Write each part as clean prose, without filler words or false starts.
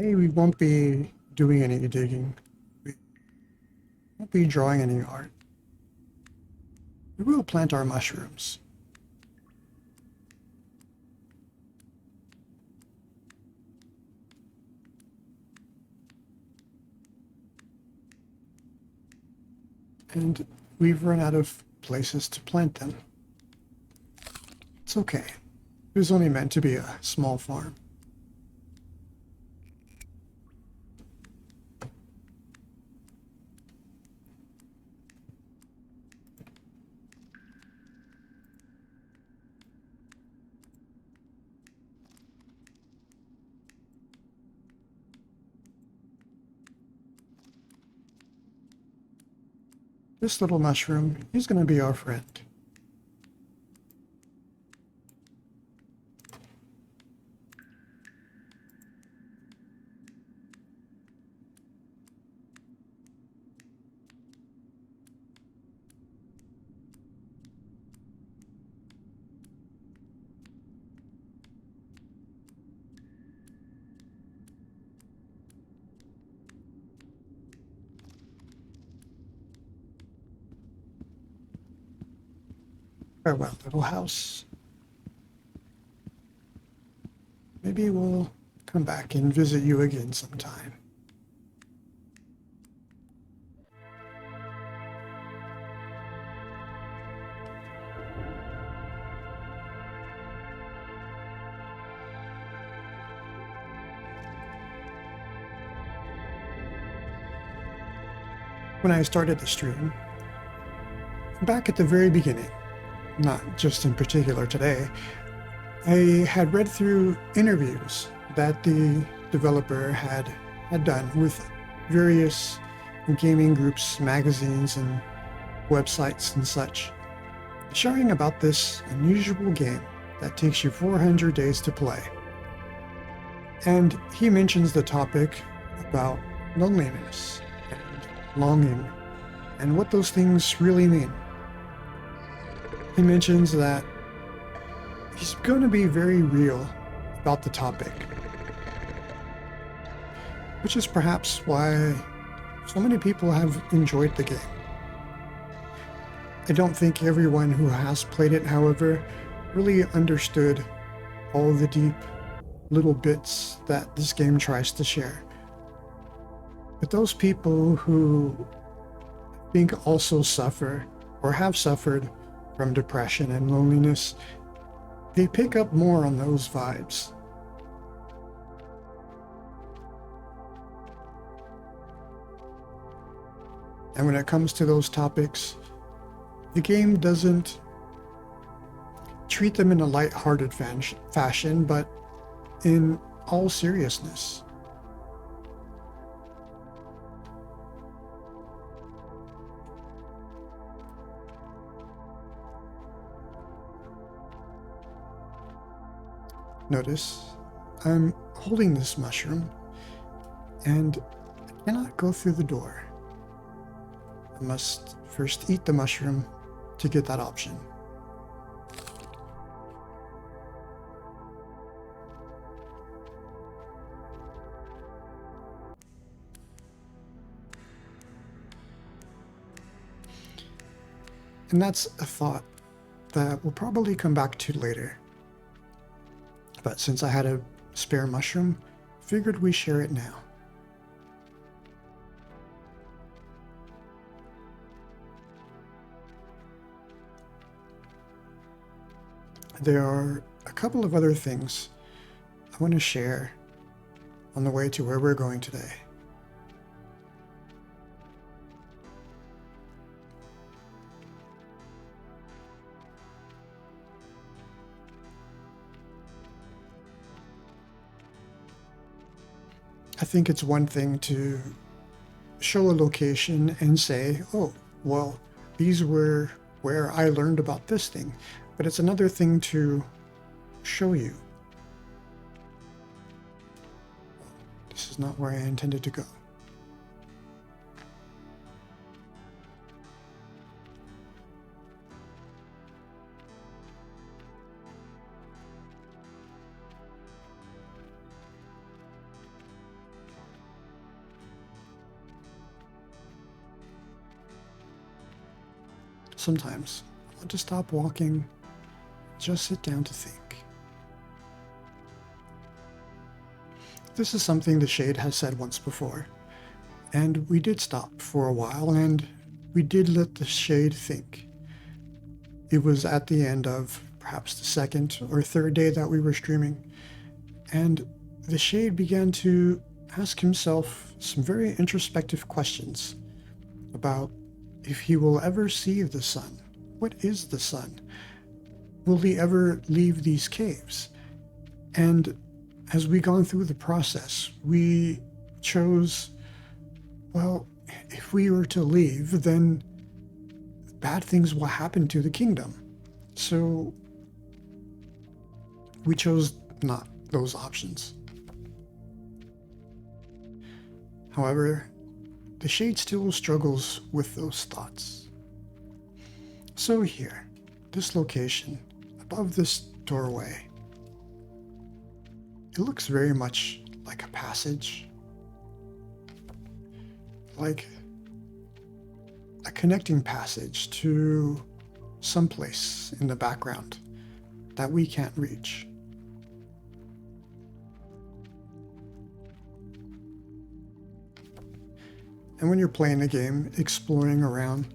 Today we won't be doing any digging. We won't be drawing any art. We will plant our mushrooms. And we've run out of places to plant them. It's okay. It was only meant to be a small farm. This little mushroom, he's going to be our friend. Farewell, little house. Maybe we'll come back and visit you again sometime. When I started the stream, back at the very beginning, not just in particular today, I had read through interviews that the developer had done with various gaming groups, magazines, and websites and such, sharing about this unusual game that takes you 400 days to play. And he mentions the topic about loneliness and longing and what those things really mean. He mentions that he's going to be very real about the topic, which is perhaps why so many people have enjoyed the game. I don't think everyone who has played it, however, really understood all the deep little bits that this game tries to share. But those people who I think also suffer or have suffered from depression and loneliness, they pick up more on those vibes. And when it comes to those topics, the game doesn't treat them in a light-hearted fashion, but in all seriousness. Notice I'm holding this mushroom and I cannot go through the door. I must first eat the mushroom to get that option. And that's a thought that we'll probably come back to later. But since I had a spare mushroom, figured we share it now. There are a couple of other things I want to share on the way to where we're going today. I think it's one thing to show a location and say, oh, well, these were where I learned about this thing. But it's another thing to show you. This is not where I intended to go. sometimes I want to stop walking, just sit down to think. This is something the Shade has said once before, and we did stop for a while, and we did let the Shade think. It was at the end of perhaps the second or third day that we were streaming, and the Shade began to ask himself some very introspective questions about if he will ever see the sun. What is the sun? Will he ever leave these caves? And as we gone through the process, we chose, well, if we were to leave, then bad things will happen to the kingdom. So we chose not those options. However, the Shade still struggles with those thoughts. So here, this location, above this doorway, it looks very much like a passage, like a connecting passage to some place in the background that we can't reach. And when you're playing a game, exploring around,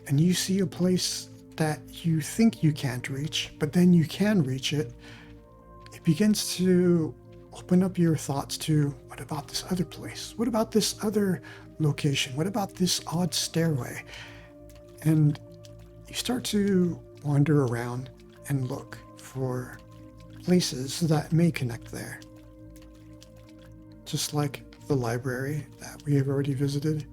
and you see a place that you think you can't reach, but then you can reach it, it begins to open up your thoughts to, what about this other place? What about this other location? What about this odd stairway? And you start to wander around and look for places that may connect there. Just like the library that we have already visited.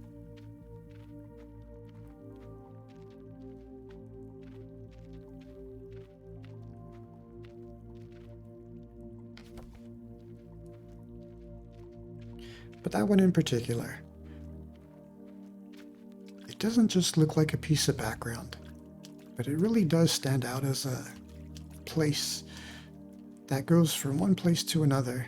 But that one in particular, it doesn't just look like a piece of background, but it really does stand out as a place that goes from one place to another.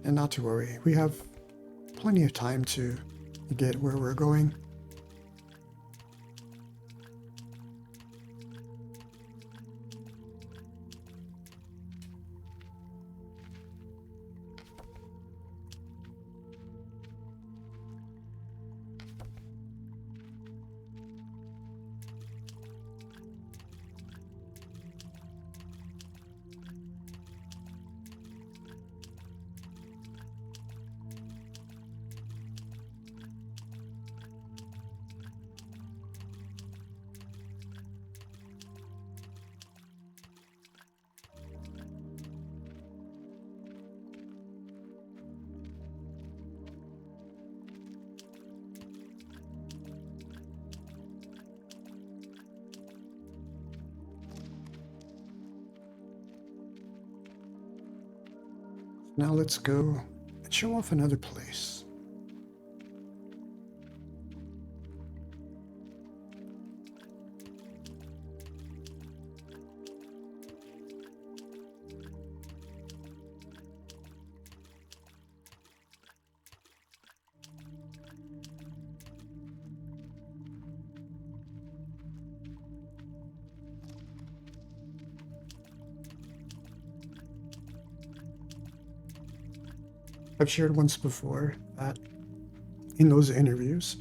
And not to worry, we have plenty of time to get where we're going. Now let's go and show off another place. I've shared once before that in those interviews,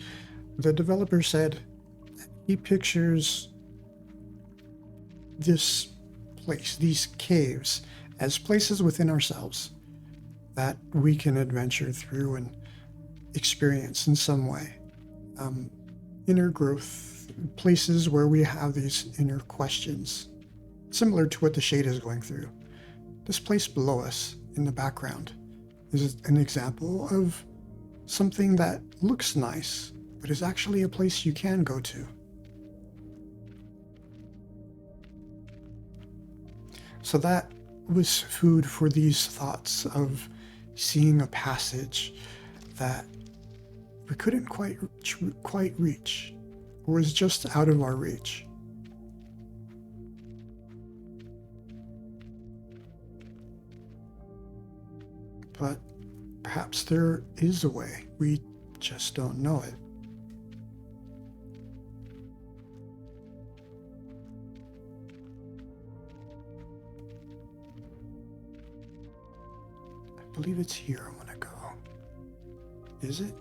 the developer said he pictures this place, these caves, as places within ourselves that we can adventure through and experience in some way. Inner growth, places where we have these inner questions, similar to what the Shade is going through. This place below us in the background is an example of something that looks nice, but is actually a place you can go to. So that was food for these thoughts of seeing a passage that we couldn't quite reach, or was just out of our reach. But perhaps there is a way. We just don't know it. I believe it's here I want to go. Is it?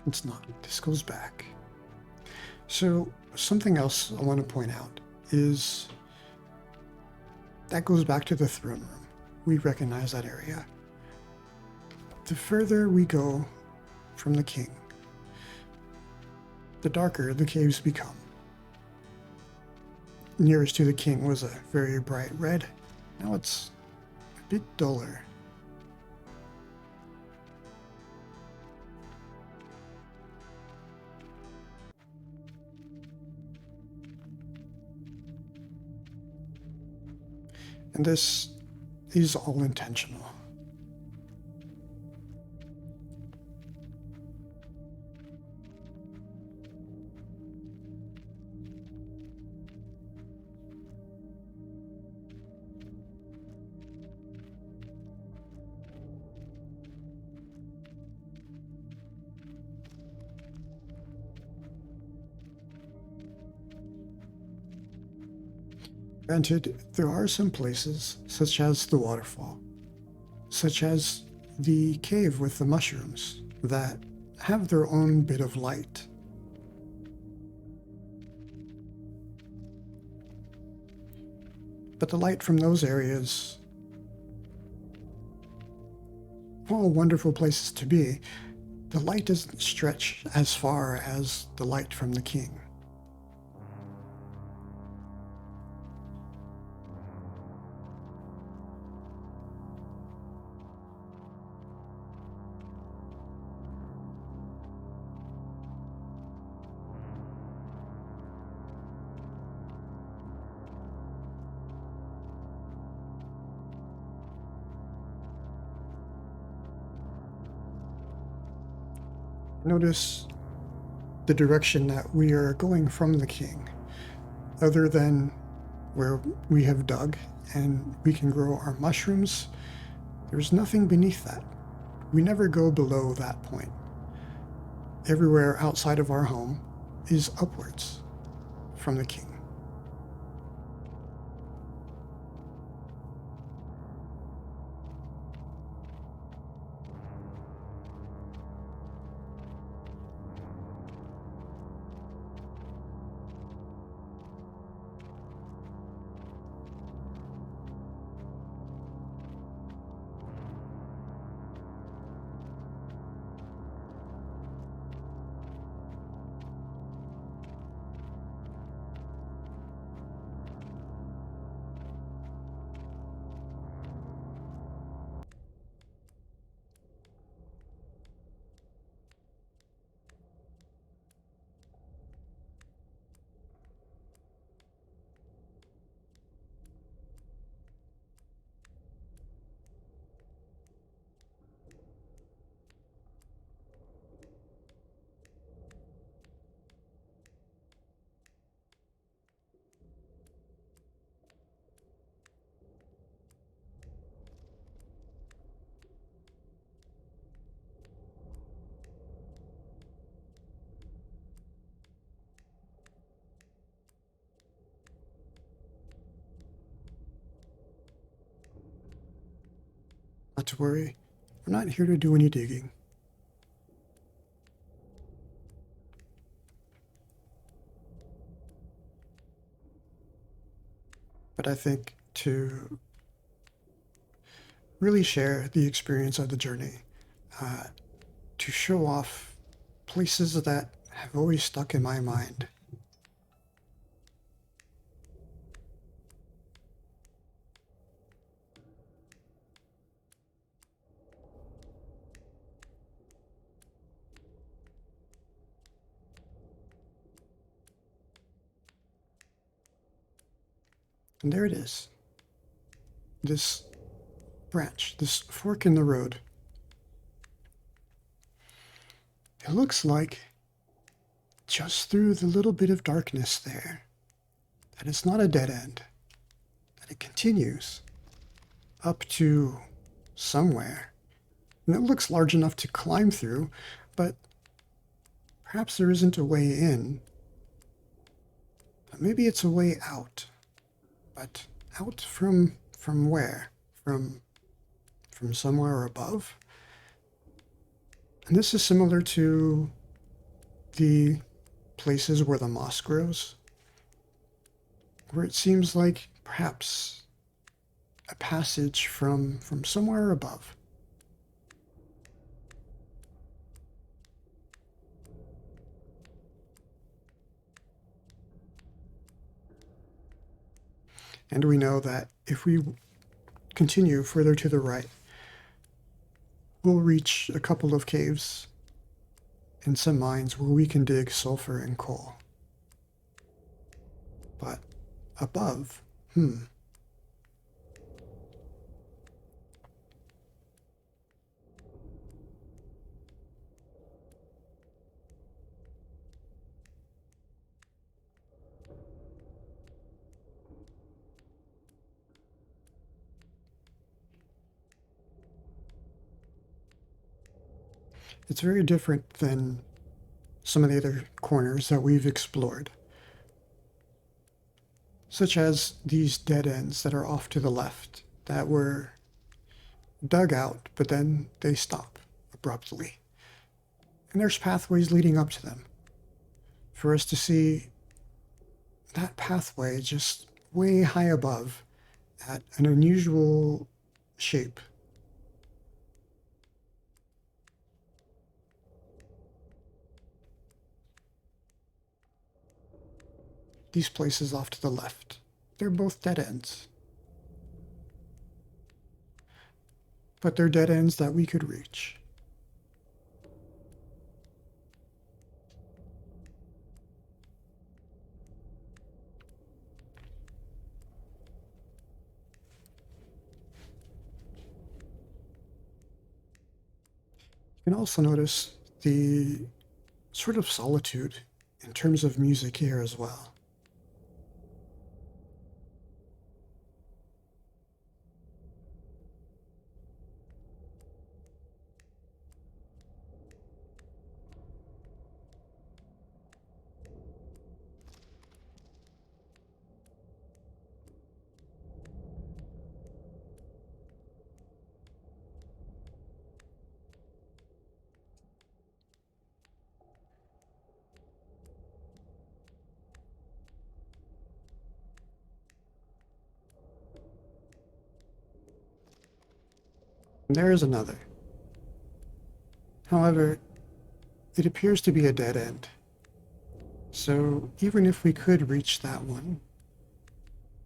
It's not. This goes back. So something else I want to point out is that goes back to the throne room. We recognize that area. The further we go from the king, the darker the caves become. Nearest to the king was a very bright red. Now it's a bit duller. And this is all intentional. Granted, there are some places, such as the waterfall, such as the cave with the mushrooms, that have their own bit of light. But the light from those areas, while wonderful places to be, the light doesn't stretch as far as the light from the king. Notice the direction that we are going from the king, other than where we have dug and we can grow our mushrooms. There's nothing beneath that. We never go below that point. Everywhere outside of our home is upwards from the king. Not to worry, I'm not here to do any digging. But I think to really share the experience of the journey, to show off places that have always stuck in my mind. And there it is. This branch, this fork in the road. It looks like just through the little bit of darkness there, that it's not a dead end, that it continues up to somewhere. And it looks large enough to climb through, but perhaps there isn't a way in. But maybe it's a way out. But out from where? From somewhere above? And this is similar to the places where the moss grows, where it seems like perhaps a passage from somewhere above. And we know that if we continue further to the right, we'll reach a couple of caves and some mines where we can dig sulfur and coal. But above, it's very different than some of the other corners that we've explored, such as these dead ends that are off to the left that were dug out, but then they stop abruptly. And there's pathways leading up to them. For us to see that pathway just way high above at an unusual shape. These places off to the left, they're both dead ends. But they're dead ends that we could reach. You can also notice the sort of solitude in terms of music here as well. And there is another. However, it appears to be a dead end. So even if we could reach that one,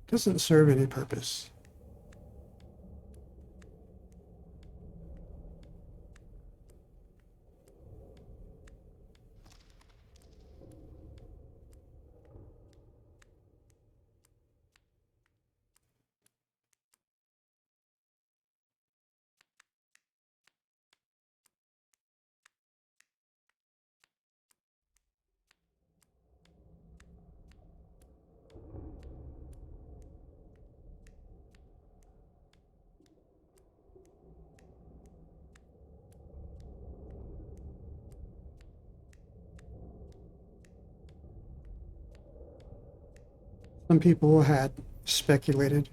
it doesn't serve any purpose. Some people had speculated,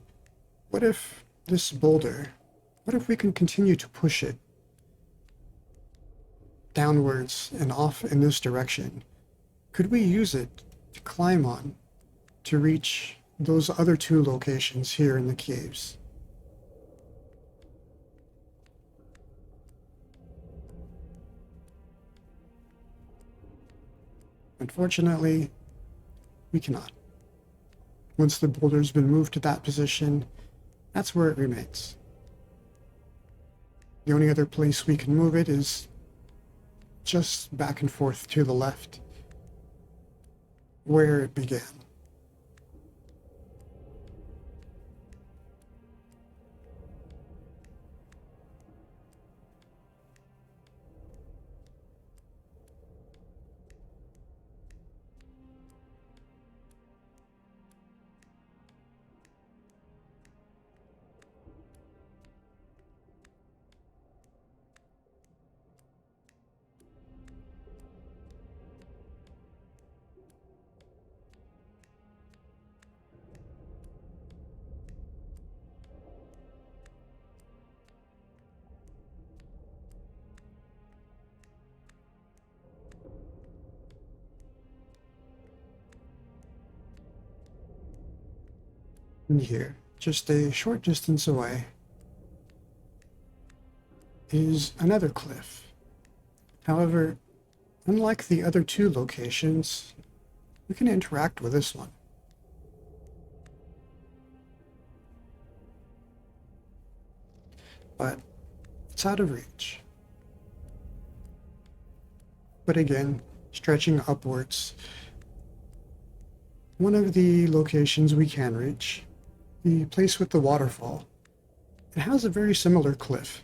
what if this boulder, what if we can continue to push it downwards and off in this direction? Could we use it to climb on to reach those other two locations here in the caves? Unfortunately, we cannot. Once the boulder's been moved to that position, that's where it remains. The only other place we can move it is just back and forth to the left, where it began. And here, just a short distance away, is another cliff. However, unlike the other two locations, we can interact with this one. But it's out of reach. But again, stretching upwards, one of the locations we can reach, the place with the waterfall, it has a very similar cliff.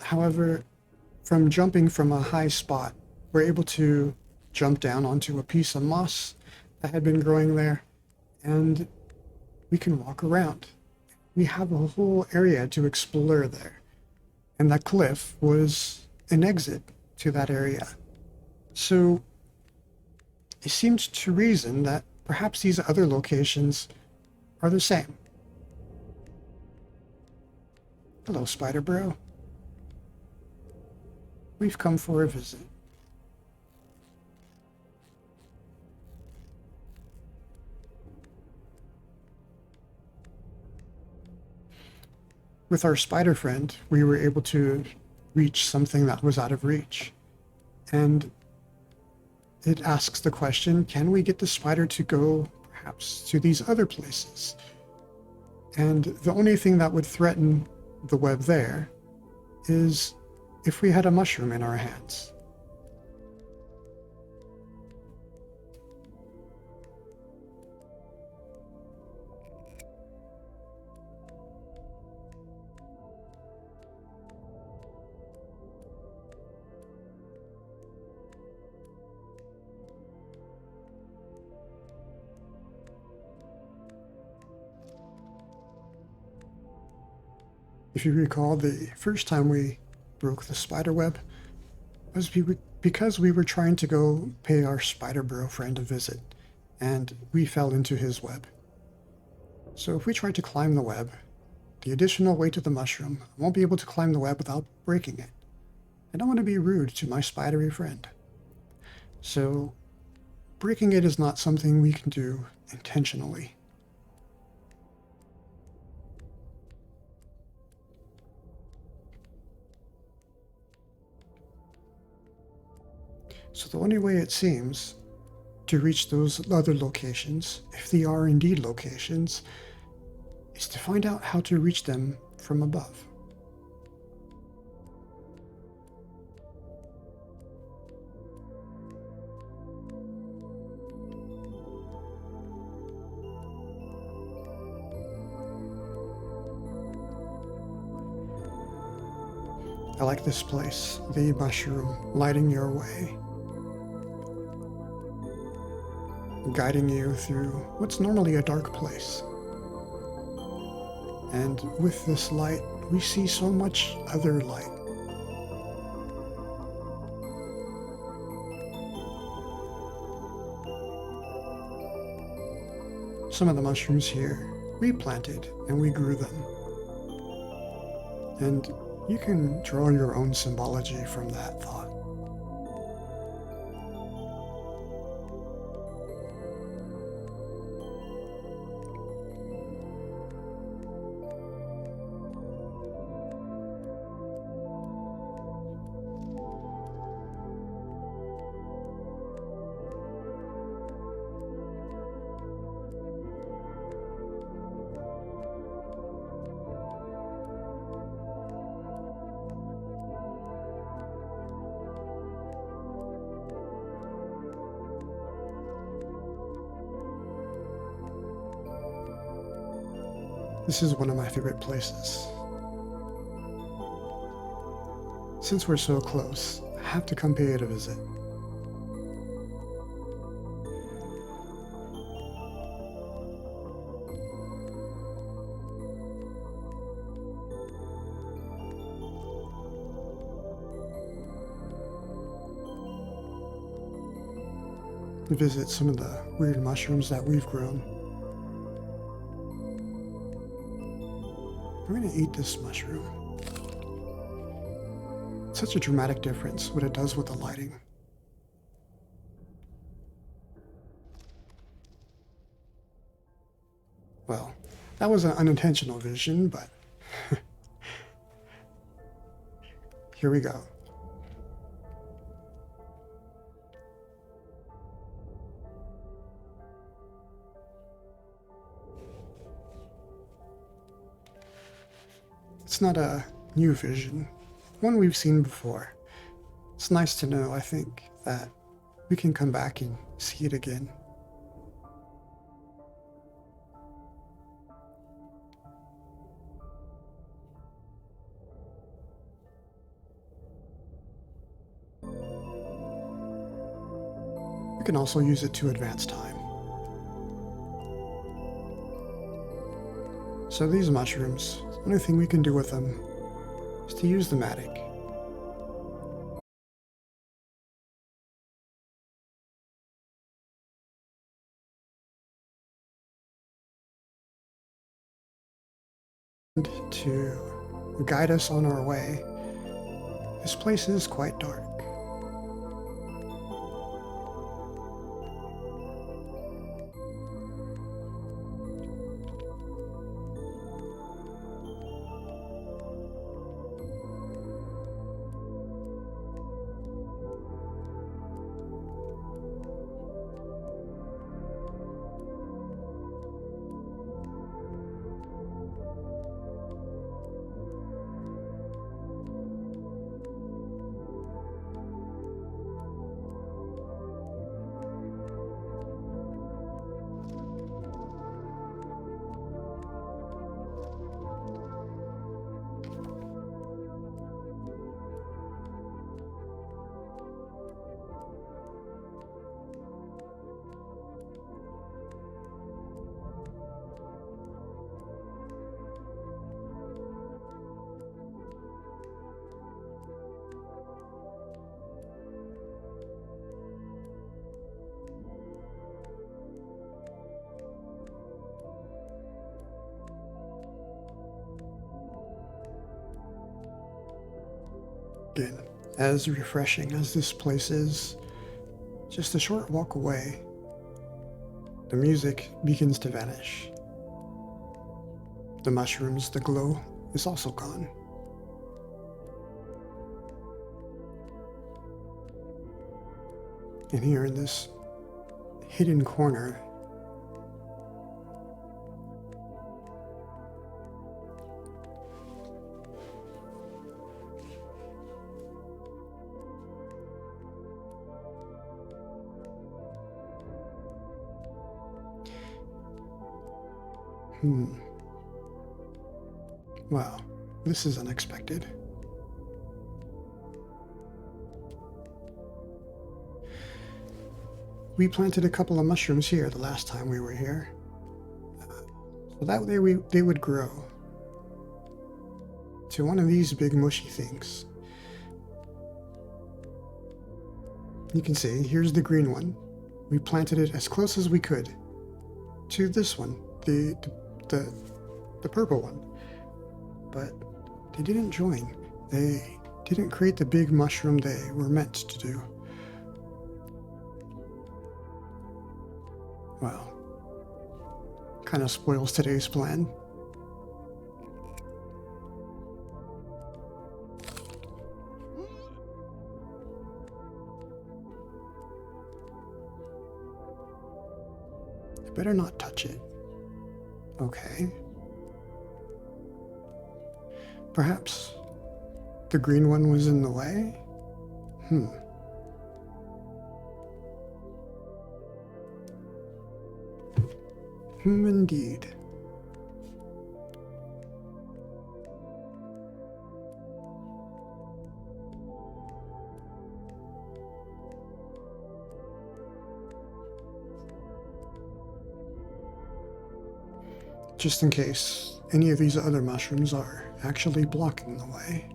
However, from jumping from a high spot, we're able to jump down onto a piece of moss that had been growing there, and we can walk around. We have a whole area to explore there, and that cliff was an exit to that area. So it seems to reason that perhaps these other locations are the same. Hello, Spider Bro. We've come for a visit. With our spider friend, we were able to reach something that was out of reach. And it asks the question, can we get the spider to go perhaps to these other places? And the only thing that would threaten the web there is if we had a mushroom in our hands. If you recall, the first time we broke the spider web was because we were trying to go pay our spider bro friend a visit, and we fell into his web. So if we try to climb the web, the additional weight of the mushroom, I won't be able to climb the web without breaking it. I don't want to be rude to my spidery friend. So breaking it is not something we can do intentionally. So the only way it seems to reach those other locations, if they are indeed locations, is to find out how to reach them from above. I like this place, the mushroom lighting your way, guiding you through what's normally a dark place. And with this light, we see so much other light. Some of the mushrooms here, we planted and we grew them. And you can draw your own symbology from that thought. This is one of my favorite places. Since we're so close, I have to come pay it a visit. Visit some of the weird mushrooms that we've grown. I'm gonna eat this mushroom. Such a dramatic difference what it does with the lighting. Well, that was an unintentional vision, but here we go. It's not a new vision, one we've seen before. It's nice to know, I think, that we can come back and see it again. We can also use it to advance time. So these mushrooms, the only thing we can do with them is to use the matic. To guide us on our way. This place is quite dark. Again, as refreshing as this place is, just a short walk away, the music begins to vanish. The mushrooms, the glow is also gone. And here in this hidden corner, wow, this is unexpected. We planted a couple of mushrooms here the last time we were here. So that way they would grow to one of these big mushy things. You can see, here's the green one. We planted it as close as we could to this one, the purple one. But they didn't join. They didn't create the big mushroom they were meant to do. Well, kind of spoils today's plan. I better not touch it. Okay. Perhaps the green one was in the way? Indeed. just in case any of these other mushrooms are actually blocking the way.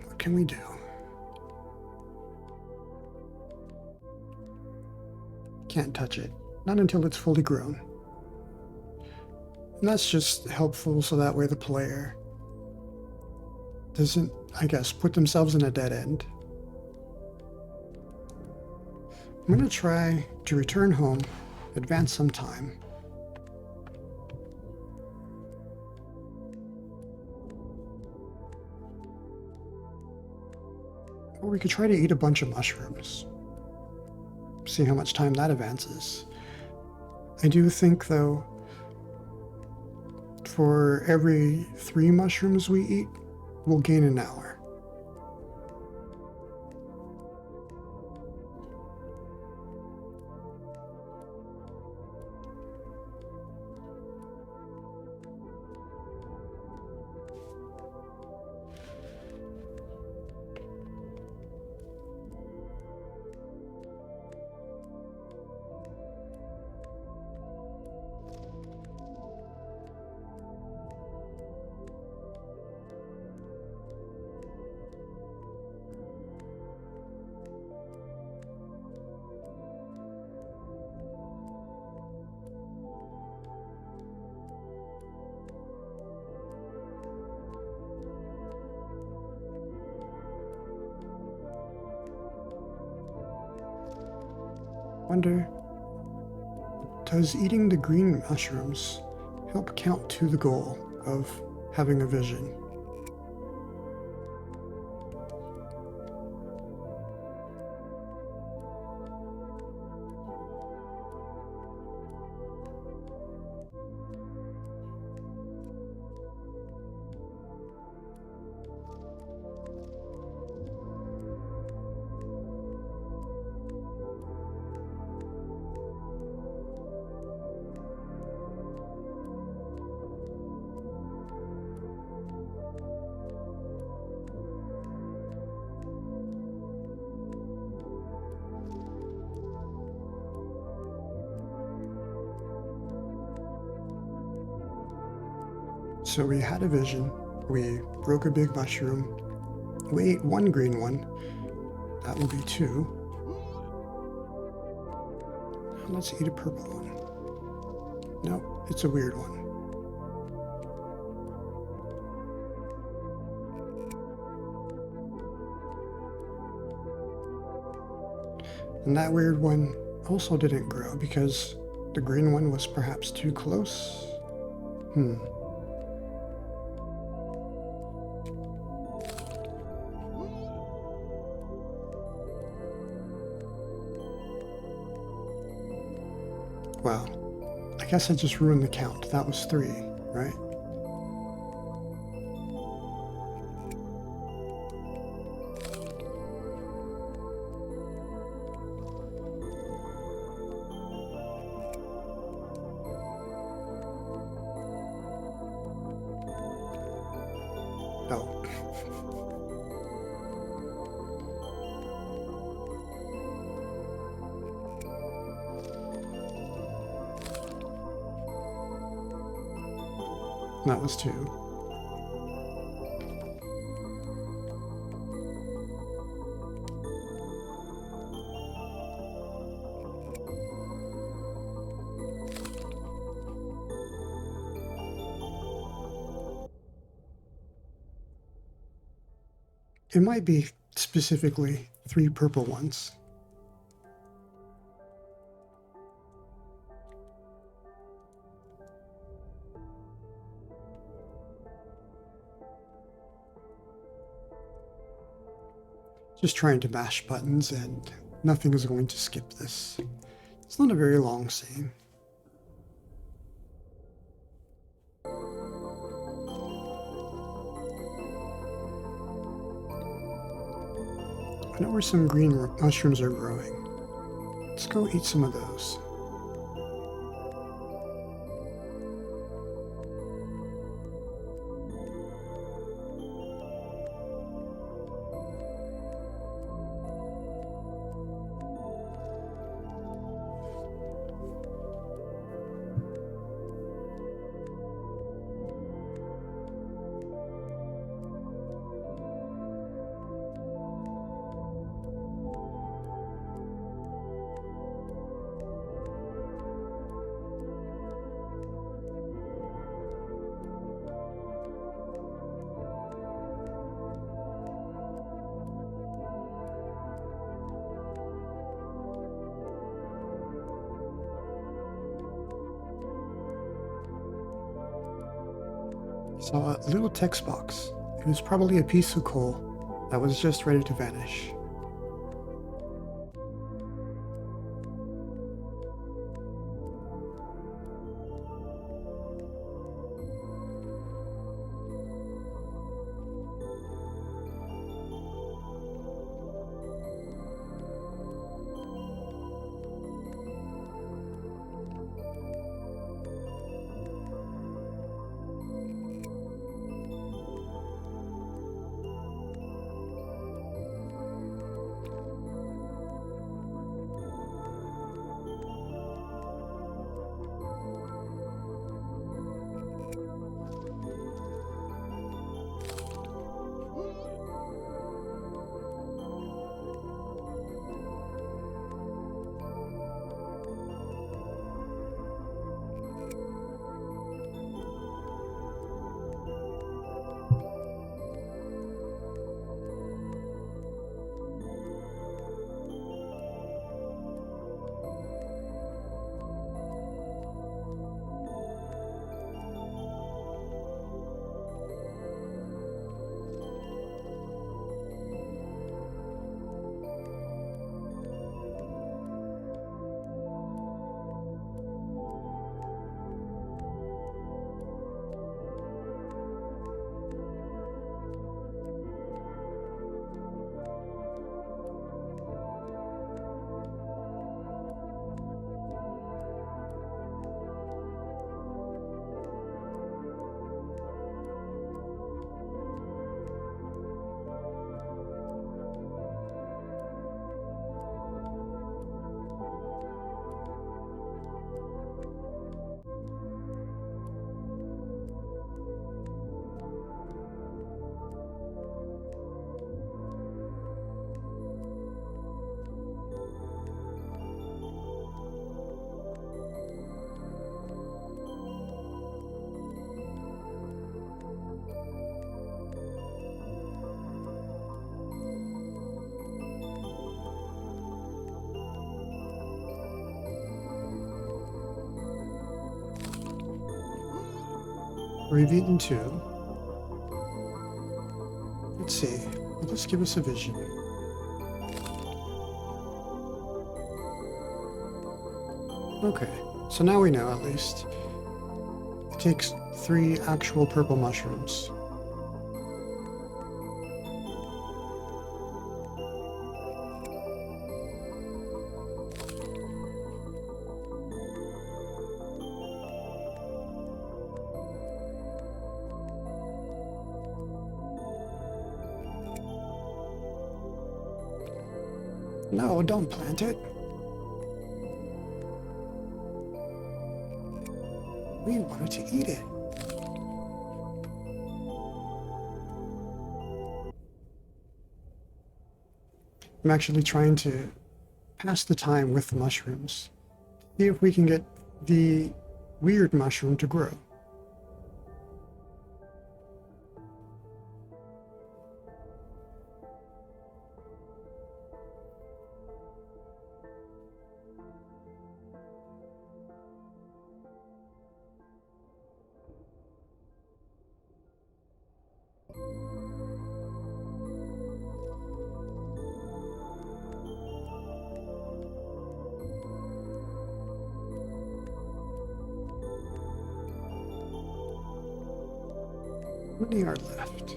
What can we do? Can't touch it, not until it's fully grown. And that's just helpful so that way the player doesn't, I guess, put themselves in a dead end. I'm going to try to return home, advance some time. Or we could try to eat a bunch of mushrooms. See how much time that advances. I do think, though, for every 3 mushrooms we eat, we'll gain an hour. Wonder, does eating the green mushrooms help count to the goal of having a vision? So we had a vision, we broke a big mushroom, we ate 1 green one, that will be 2. Let's eat a purple one. Nope, it's a weird one. And that weird one also didn't grow because the green one was perhaps too close. Wow, I guess I just ruined the count. That was 3, right? Oh. That was 2. It might be specifically 3 purple ones. Just trying to mash buttons and nothing is going to skip this. It's not a very long scene. I know where some green mushrooms are growing. Let's go eat some of those. Saw a little text box. It was probably a piece of coal that was just ready to vanish. We've eaten two. Let's see. Will this give us a vision? Okay, so now we know at least. It takes 3 actual purple mushrooms. No, don't plant it. We wanted to eat it. I'm actually trying to pass the time with the mushrooms. See if we can get the weird mushroom to grow. How many are left?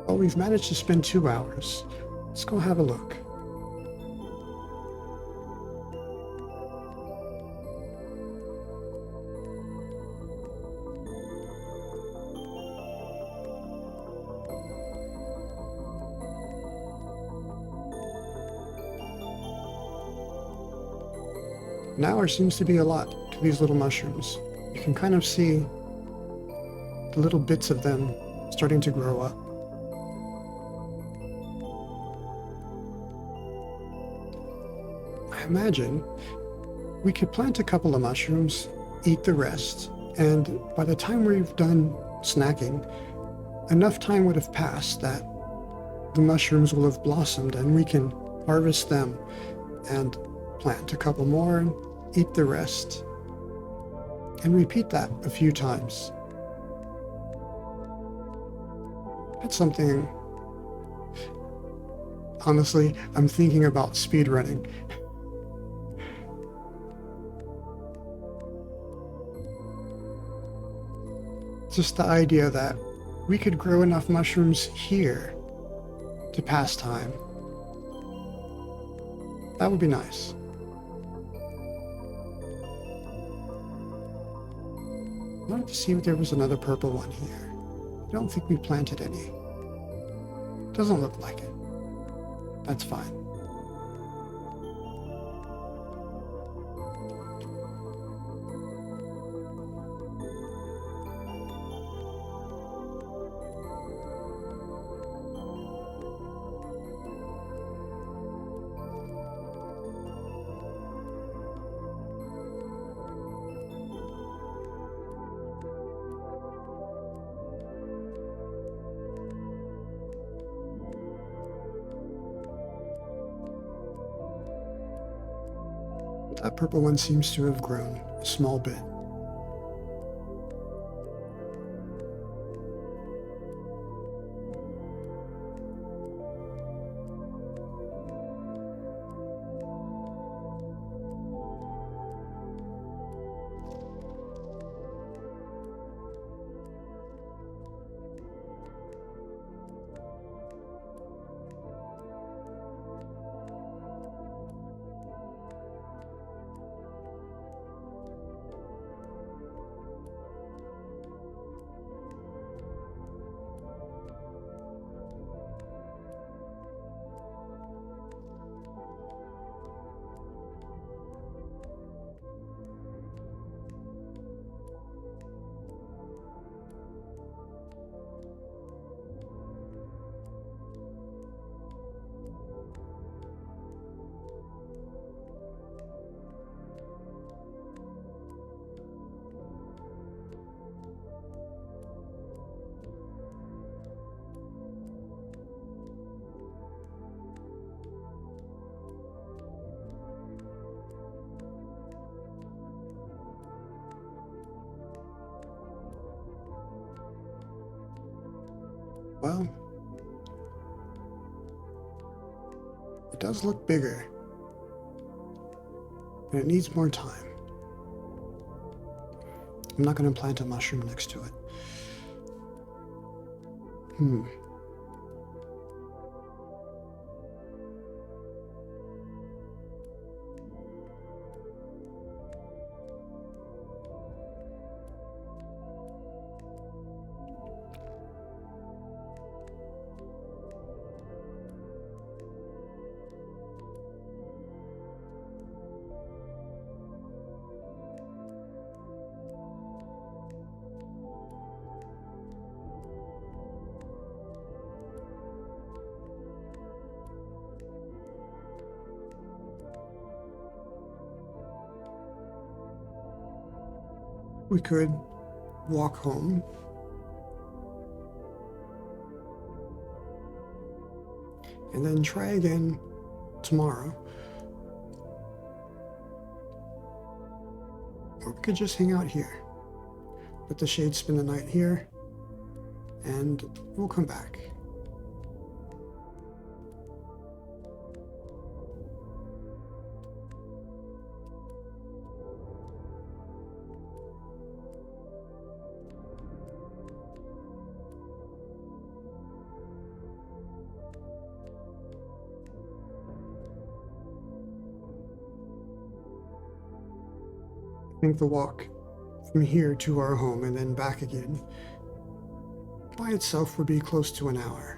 Well, we've managed to spend 2 hours. Let's go have a look. Now there seems to be a lot to these little mushrooms. You can kind of see little bits of them starting to grow up. I imagine we could plant a couple of mushrooms, eat the rest, and by the time we've done snacking, enough time would have passed that the mushrooms will have blossomed and we can harvest them and plant a couple more and eat the rest. And repeat that a few times. That's something, honestly, I'm thinking about speedrunning. Just the idea that we could grow enough mushrooms here to pass time. That would be nice. I wanted to see if there was another purple one here. I don't think we planted any. Doesn't look like it. That's fine. That purple one seems to have grown a small bit. Well, it does look bigger, but it needs more time. I'm not going to plant a mushroom next to it. We could walk home and then try again tomorrow. Or we could just hang out here. Let the shade spend the night here, and we'll come back. I think the walk from here to our home and then back again by itself would be close to an hour.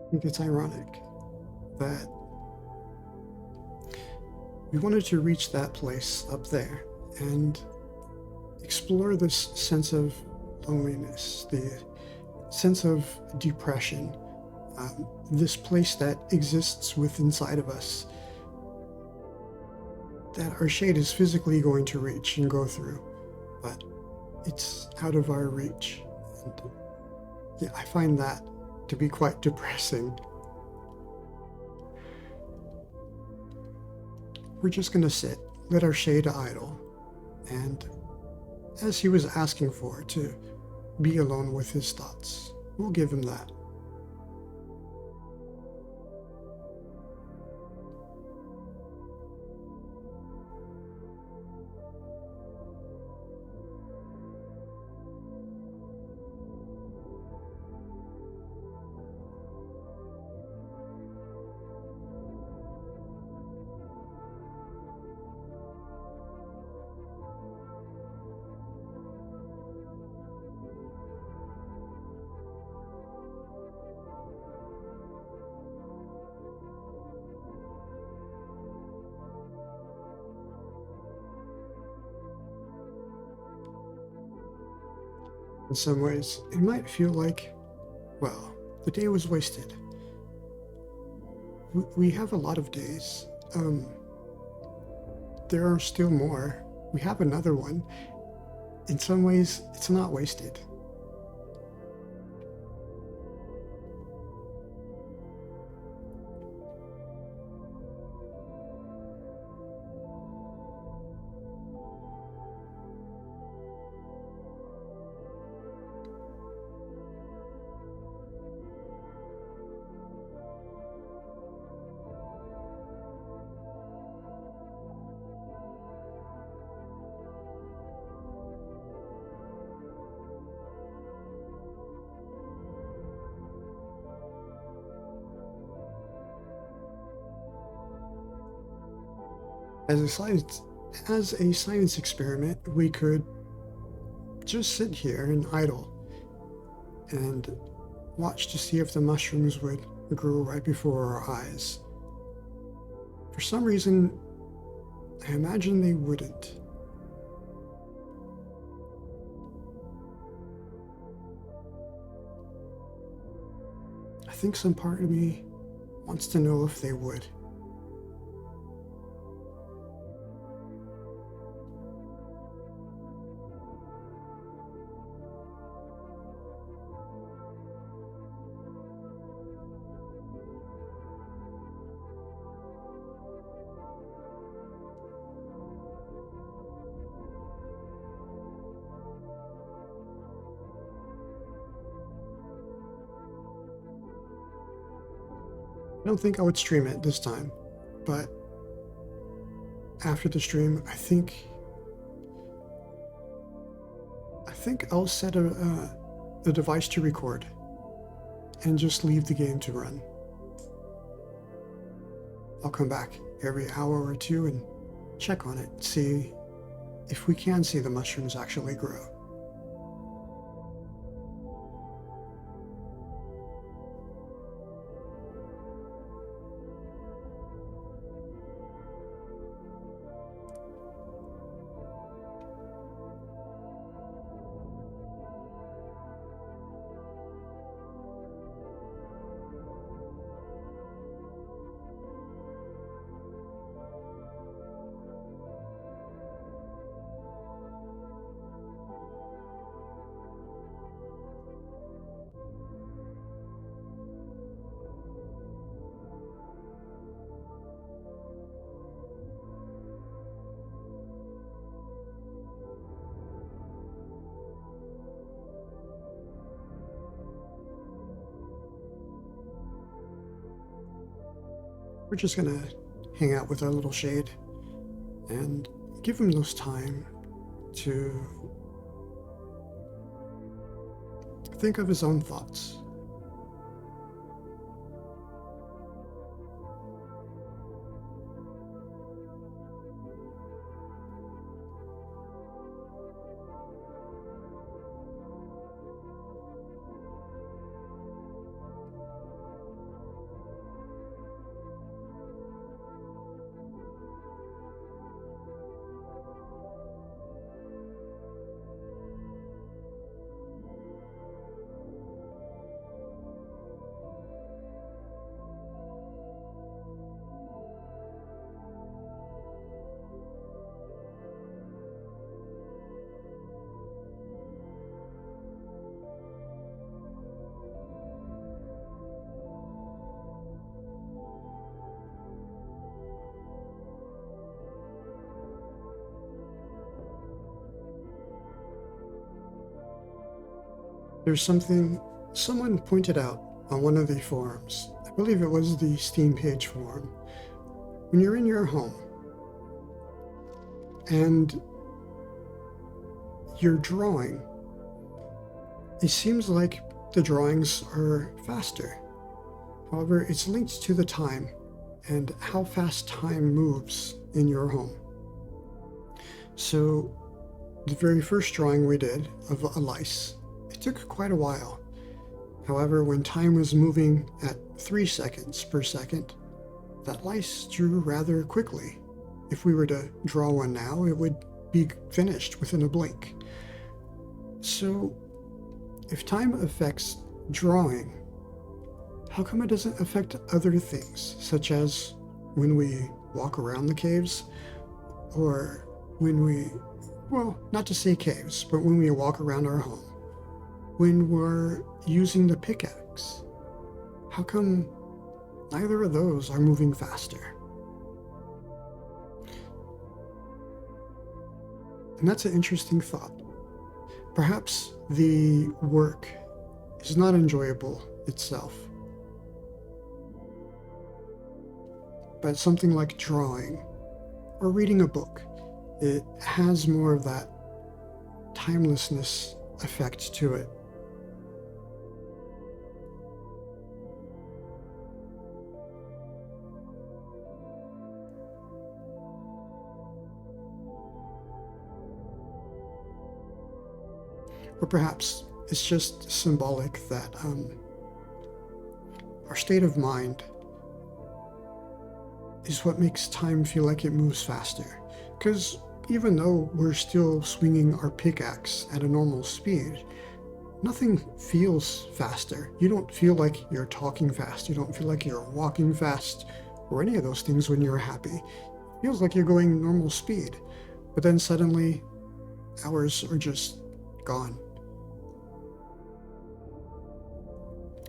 I think it's ironic that we wanted to reach that place up there and explore this sense of loneliness, the sense of depression, this place that exists within inside of us that our shade is physically going to reach and go through, but it's out of our reach. And yeah, I find that to be quite depressing. We're just going to sit, let our shade idle, and as he was asking for, to be alone with his thoughts, we'll give him that. In some ways, it might feel like, well, the day was wasted. We have a lot of days. There are still more. We have another one. In some ways, it's not wasted. As a science experiment, we could just sit here and idle and watch to see if the mushrooms would grow right before our eyes. For some reason, I imagine they wouldn't. I think some part of me wants to know if they would. I don't think I would stream it this time, but after the stream, I think I'll set a device to record and just leave the game to run. I'll come back every hour or two and check on it, see if we can see the mushrooms actually grow. We're just gonna hang out with our little shade and give him those time to think of his own thoughts. There's something someone pointed out on one of the forums. I believe it was the Steam page forum. When you're in your home and you're drawing, it seems like the drawings are faster. However, it's linked to the time and how fast time moves in your home. So the very first drawing we did of a lice, it took quite a while. However, when time was moving at 3 seconds per second, that lice drew rather quickly. If we were to draw one now, it would be finished within a blink. So, if time affects drawing, how come it doesn't affect other things, such as when we walk around the caves, or when we, well, not to say caves, but when we walk around our home, when we're using the pickaxe? How come neither of those are moving faster? And that's an interesting thought. Perhaps the work is not enjoyable itself, but something like drawing or reading a book, it has more of that timelessness effect to it. Or perhaps it's just symbolic that our state of mind is what makes time feel like it moves faster. Because even though we're still swinging our pickaxe at a normal speed, nothing feels faster. You don't feel like you're talking fast. You don't feel like you're walking fast or any of those things when you're happy. It feels like you're going normal speed. But then suddenly, hours are just gone.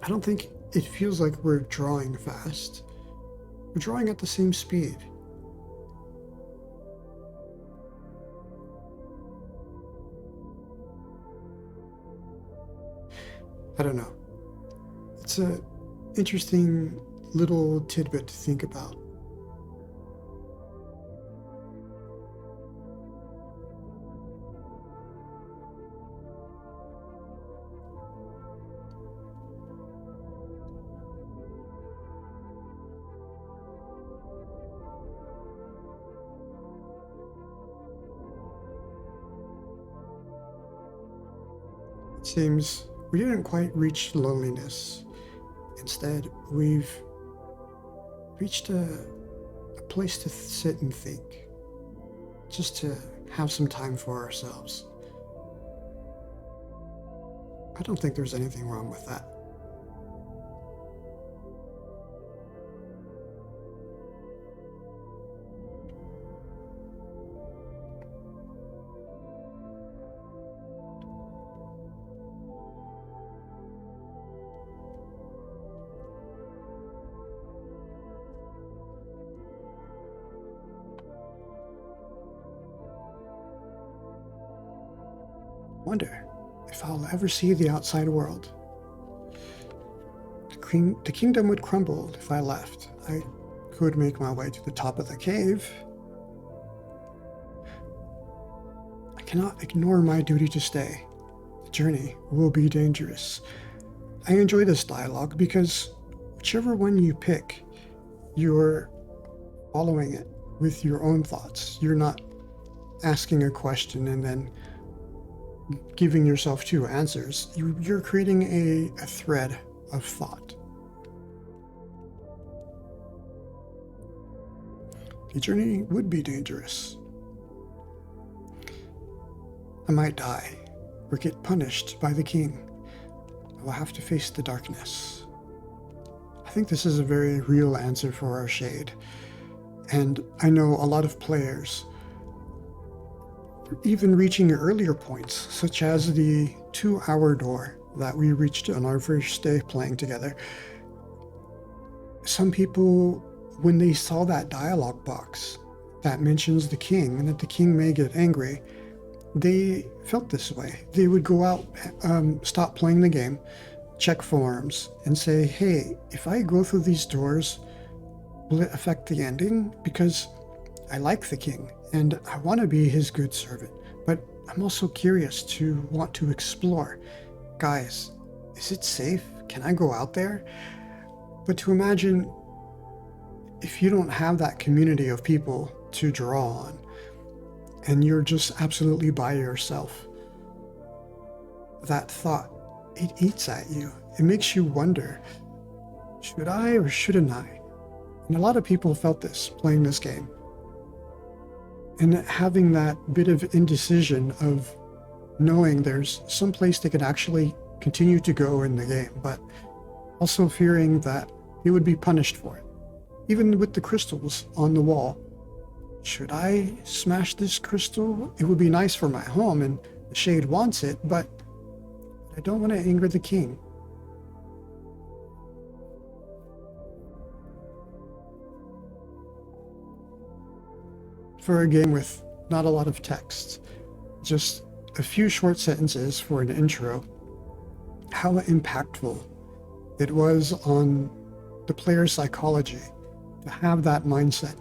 I don't think it feels like we're drawing fast. We're drawing at the same speed. I don't know. It's an interesting little tidbit to think about. It seems we didn't quite reach loneliness. Instead, we've reached a place to sit and think, just to have some time for ourselves. I don't think there's anything wrong with that. Wonder if I'll ever see the outside world. The kingdom would crumble if I left. I could make my way to the top of the cave. I cannot ignore my duty to stay. The journey will be dangerous. I enjoy this dialogue because whichever one you pick, you're following it with your own thoughts. You're not asking a question and then giving yourself two answers. You're creating a thread of thought. The journey would be dangerous. I might die or get punished by the king. I will have to face the darkness. I think this is a very real answer for our shade. And I know a lot of players, even reaching earlier points, such as the 2-hour door that we reached on our first day playing together. Some people, when they saw that dialogue box that mentions the king and that the king may get angry, they felt this way. They would go out, stop playing the game, check forums, and say, hey, if I go through these doors, will it affect the ending? Because I like the king, and I want to be his good servant, but I'm also curious to want to explore. Guys, is it safe? Can I go out there? But to imagine if you don't have that community of people to draw on, and you're just absolutely by yourself, that thought, it eats at you. It makes you wonder, should I or shouldn't I? And a lot of people felt this playing this game. And having that bit of indecision of knowing there's some place they could actually continue to go in the game, but also fearing that they would be punished for it. Even with the crystals on the wall. Should I smash this crystal? It would be nice for my home and the Shade wants it, but I don't want to anger the king. For a game with not a lot of text, just a few short sentences for an intro, how impactful it was on the player's psychology to have that mindset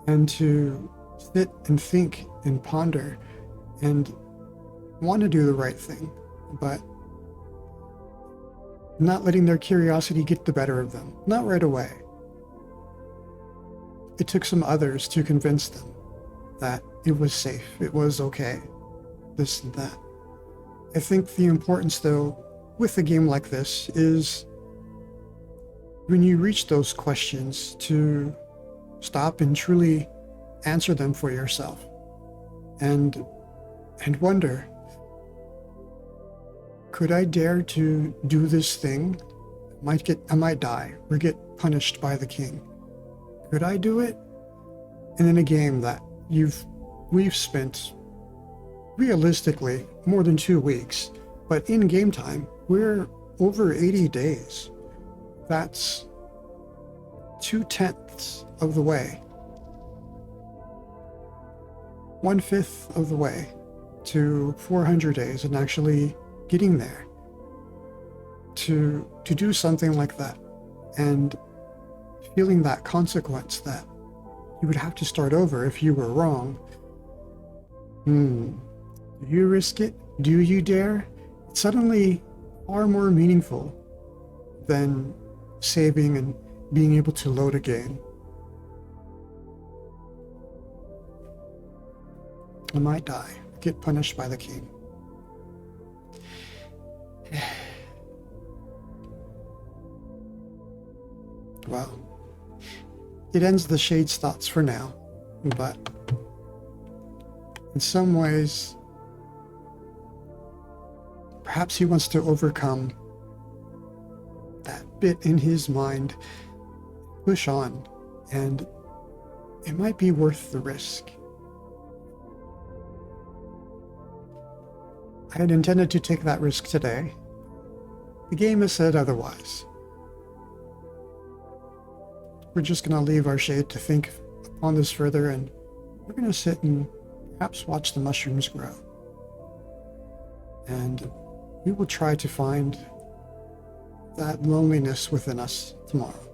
and to sit and think and ponder and want to do the right thing, but not letting their curiosity get the better of them. Not right away. It took some others to convince them that it was safe, it was okay, this and that. I think the importance, though, with a game like this is when you reach those questions to stop and truly answer them for yourself and wonder, could I dare to do this thing? I might die or get punished by the king. Could I do it? And in a game that we've spent realistically more than 2 weeks, but in game time, we're over 80 days. That's 2/10 of the way. 1/5 of the way to 400 days and actually getting there to do something like that and feeling that consequence that you would have to start over if you were wrong. Do you risk it? Do you dare? It's suddenly far more meaningful than saving and being able to load a game. I might die, get punished by the king. Well, it ends the Shade's thoughts for now, but in some ways, perhaps he wants to overcome that bit in his mind, push on, and it might be worth the risk. I had intended to take that risk today. The game has said otherwise. We're just going to leave our Shade to think upon this further, and we're going to sit and perhaps watch the mushrooms grow. And we will try to find that loneliness within us tomorrow.